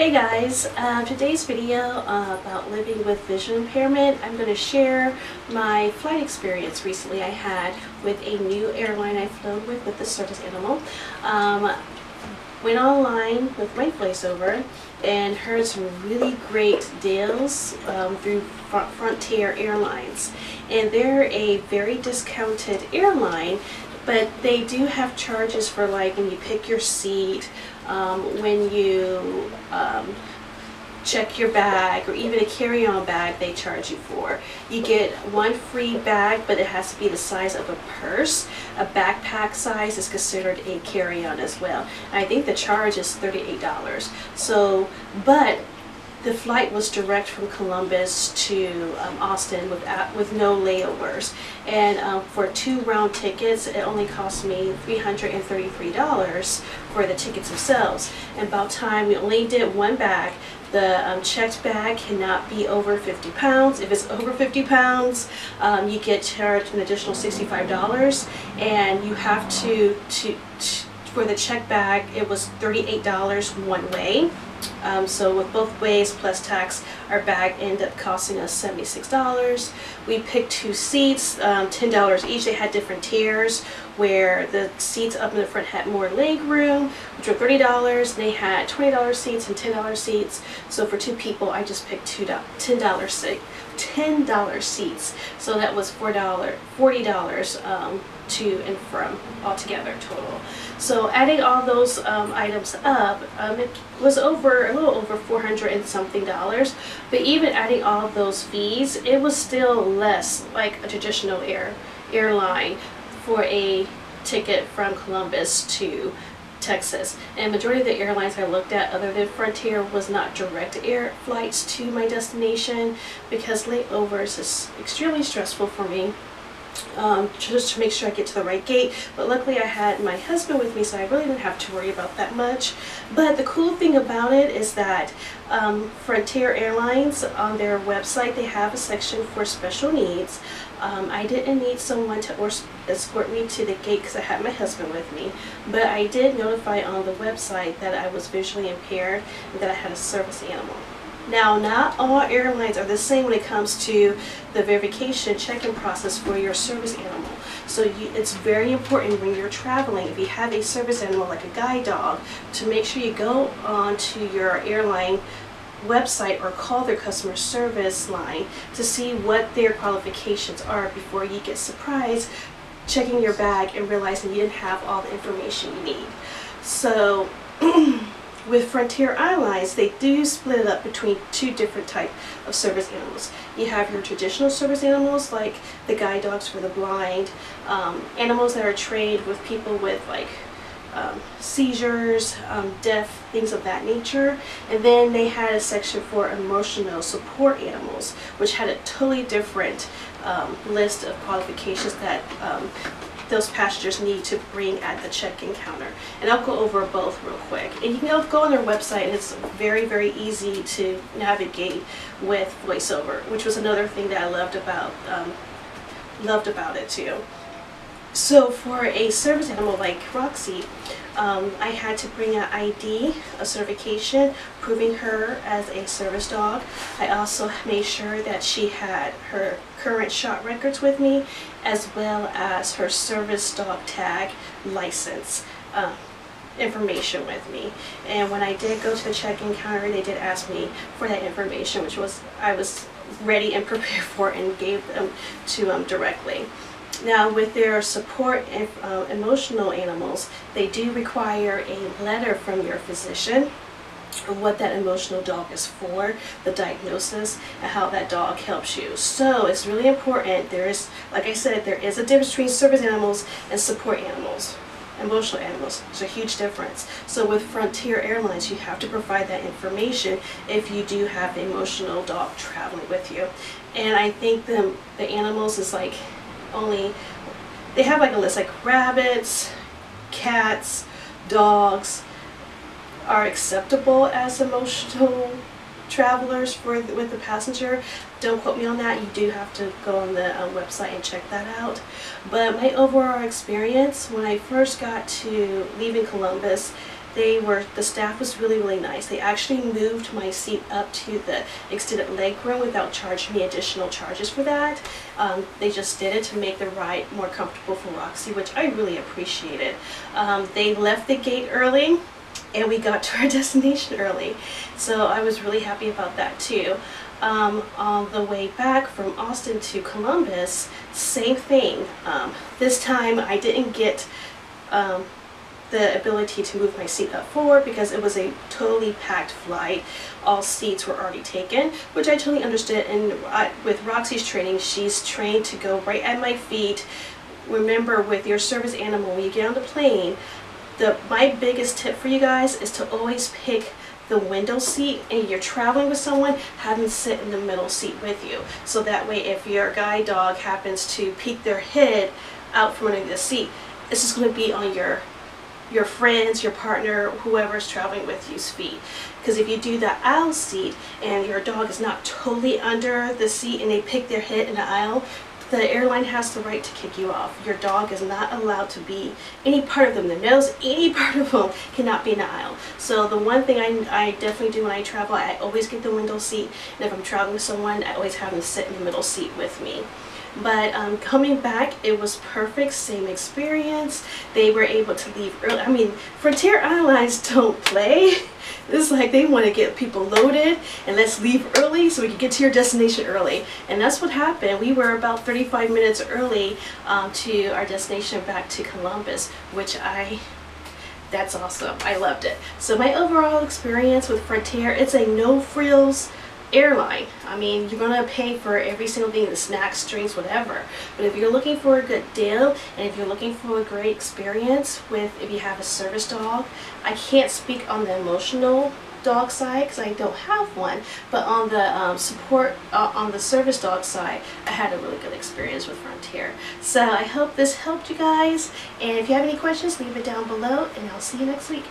Hey guys, today's video about living with visual impairment. I'm going to share my flight experience recently I had with a new airline I flown with the service animal. Went online with my voiceover and heard some really great deals through Frontier Airlines. And they're a very discounted airline, but they do have charges for, like, when you pick your seat, when you check your bag, or even a carry-on bag they charge you for. You get one free bag, but it has to be the size of a purse. A backpack size is considered a carry-on as well. And I think the charge is $38. So, but the flight was direct from Columbus to Austin with no layovers, and for 2 round tickets it only cost me $333 for the tickets themselves. And about time, we only did one bag. The checked bag cannot be over 50 pounds. If it's over 50 pounds, you get charged an additional $65, and you have to for the checked bag, it was $38 one way. So with both ways plus tax, our bag ended up costing us $76. We picked 2 seats, $10 each. They had different tiers where the seats up in the front had more leg room, which were $30. They had $20 seats and $10 seats. So for 2 people, I just picked $10 seats. So that was $40 to and from altogether total. So adding all those items up, it was a little over $400 and something. But even adding all of those fees, it was still less like a traditional airline for a ticket from Columbus to Texas. And majority of the airlines I looked at, other than Frontier, was not direct air flights to my destination, because layovers is extremely stressful for me. Just to make sure I get to the right gate. But luckily I had my husband with me, so I really didn't have to worry about that much. But the cool thing about it is that Frontier Airlines, on their website, they have a section for special needs. I didn't need someone to escort me to the gate because I had my husband with me, but I did notify on the website that I was visually impaired and that I had a service animal. Now, not all airlines are the same when it comes to the verification check-in process for your service animal. So it's very important when you're traveling, if you have a service animal like a guide dog, to make sure you go on to your airline website or call their customer service line to see what their qualifications are before you get surprised checking your bag and realizing you didn't have all the information you need. So with Frontier Airlines, they do split it up between 2 different types of service animals. You have your traditional service animals, like the guide dogs for the blind, animals that are trained with people with, like, seizures, deaf, things of that nature. And then they had a section for emotional support animals, which had a totally different list of qualifications that those passengers need to bring at the check-in counter. And I'll go over both real quick. And you can go on their website, and it's very, very easy to navigate with voiceover, which was another thing that I loved about it too. So for a service animal like Roxy, I had to bring an ID, a certification proving her as a service dog. I also made sure that she had her current shot records with me, as well as her service dog tag license information with me. And when I did go to the check-in counter, they did ask me for that information, which I was ready and prepared for, and gave them to them directly. Now, with their support and emotional animals, they do require a letter from your physician of what that emotional dog is for, the diagnosis, and how that dog helps you. So it's really important. There is, like I said, there is a difference between service animals and support animals. Emotional animals, there's a huge difference. So with Frontier Airlines, you have to provide that information if you do have an emotional dog traveling with you. And I think the animals is like, they have like a list, like rabbits, cats, dogs are acceptable as emotional travelers with the passenger. Don't quote me on that. You do have to go on the website and check that out. But my overall experience when I first got to leaving Columbus The staff was really nice. They actually moved my seat up to the extended leg room without charging me additional charges for that. They just did it to make the ride more comfortable for Roxy, which I really appreciated. They left the gate early and we got to our destination early, so I was really happy about that too. On the way back from Austin to Columbus, same thing. This time I didn't get the ability to move my seat up forward because it was a totally packed flight. All seats were already taken, which I totally understood. And with Roxy's training, she's trained to go right at my feet. Remember, with your service animal, when you get on the plane, my biggest tip for you guys is to always pick the window seat, and you're traveling with someone, have them sit in the middle seat with you. So that way, if your guide dog happens to peek their head out from under the seat, this is going to be on your friends, your partner, whoever's traveling with you's feet. Because if you do the aisle seat and your dog is not totally under the seat and they pick their head in the aisle, the airline has the right to kick you off. Your dog is not allowed to be any part of them. The nose, any part of them cannot be in the aisle. So the one thing I definitely do when I travel, I always get the window seat. And if I'm traveling with someone, I always have them sit in the middle seat with me. But coming back, it was perfect, same experience. They were able to leave early. I mean, Frontier Airlines don't play. It's like they want to get people loaded and let's leave early so we can get to your destination early. And that's what happened. We were about 35 minutes early to our destination back to Columbus, which that's awesome. I loved it. So my overall experience with Frontier, it's a no-frills airline. I mean, you're gonna pay for every single thing, the snacks, drinks, whatever. But if you're looking for a good deal, and if you're looking for a great experience if you have a service dog, I can't speak on the emotional dog side because I don't have one, but on the on the service dog side, I had a really good experience with Frontier. So I hope this helped you guys, and if you have any questions, leave it down below, and I'll see you next week.